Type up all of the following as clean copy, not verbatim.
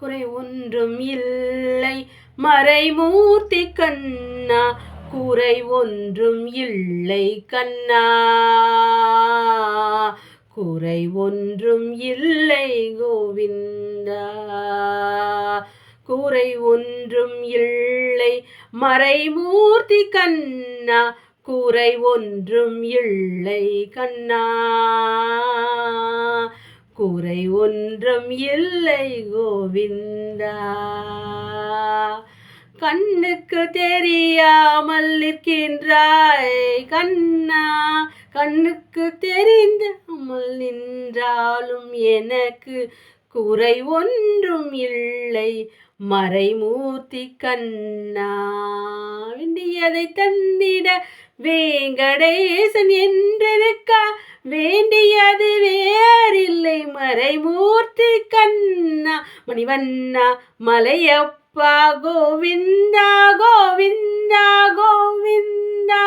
குறை ஒன்றும் இல்லை மறைமூர்த்தி கண்ணா, குறை ஒன்றும் இல்லை கண்ணா, குறை ஒன்றும் இல்லை கோவிந்தா, குறை ஒன்றும் இல்லை மறைமூர்த்தி கண்ணா, குறை ஒன்றும் இல்லை கண்ணா, குறை ஒன்றும் இல்லை கோவிந்தா. கண்ணுக்கு தெரியாமல் நிற்கின்றாய் கண்ணா, கண்ணுக்கு தெரிந்தாமல் நின்றாலும் எனக்கு குறை ஒன்றும் இல்லை மறைமூர்த்தி கண்ணா. வேண்டியதை தந்திட வேங்கடேசன் என்றிருக்க, வேண்டியது வேறில்லை மறைமூர்த்தி கண்ணா. மணிவண்ணா மலையப்பா கோவிந்தா கோவிந்தா கோவிந்தா.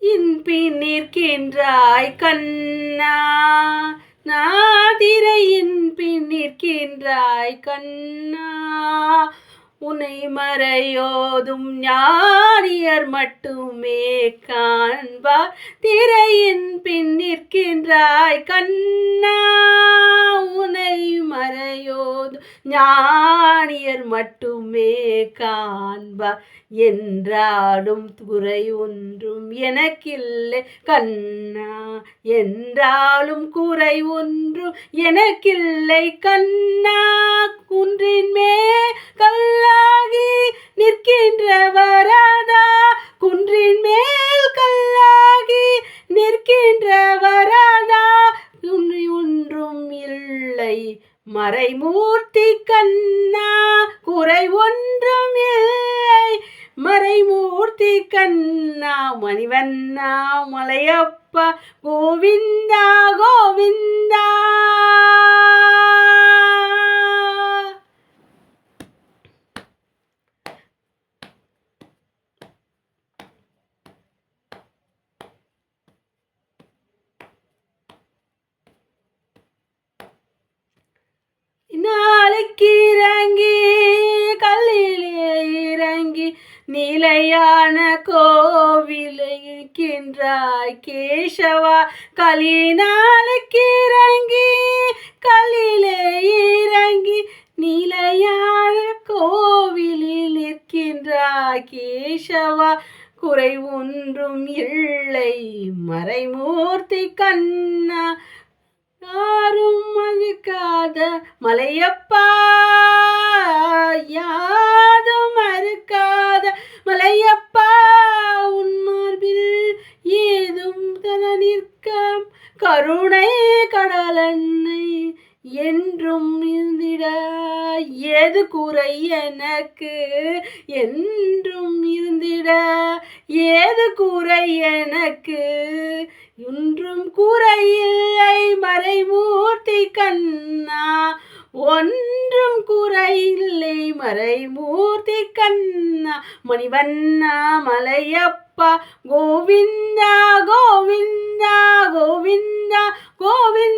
இன்பின் நிற்கின்றாய் கண்ணா, நாதிரையின் பின் நிற்கின்றாய் கண்ணா, உன்னை மறையோதும் ஞானியர் மட்டுமே காண்பார். திரையின் பின் நிற்கின்றாய் கண்ணா, உன்னை மறையோதும் ஞானியர் மட்டுமே காண்பார். என்றாலும் குறை ஒன்றும் எனக்கில்லை கண்ணா, என்றாலும் குறை ஒன்றும் எனக்கில்லை கண்ணா. குன்றின் மேல் கல்லாகி நிற்கின்ற வரதா, குன்றின் மேல் கல்லாகி நிற்கின்ற வரதா, ஒன்றும் இல்லை மறைமூர்த்தி கண்ணா, குறை ஒன்றும் இல்லை மறைமூர்த்தி கண்ணா. மணிவண்ணா மலையப்பா கோவிந்தா கோவிந்தா. நாளைக்கு இறங்கி கல்லிலே இறங்கி நிலையான கோவிலை இருக்கின்றாய் கேசவா. நாளைக்கு இறங்கி கல்லிலே இறங்கி நிலையான கோவிலில் நிற்கின்றாய் கேசவா. குறை ஒன்றும் இல்லை மறைமூர்த்தி கண்ணா, யாரும் மறுக்காத மலையப்பா, யாதும் மறுக்காத மலையப்பா, உன் மார்பில் ஏதும் தர நிற்க கருணை கடலன்னை என்றும் இருந்திட. ஏது குறை எனக்கு என்றும் இருந்திட, ஏது குறை எனக்கு ஒன்றும் குறையில்லை மறைமூர்த்தி கண்ணா, ஒன்றும் குறையில்லை மறைமூர்த்தி கண்ணா. மணிவண்ணா மலையப்பா கோவிந்தா கோவிந்தா கோவிந்தா கோவிந்தா.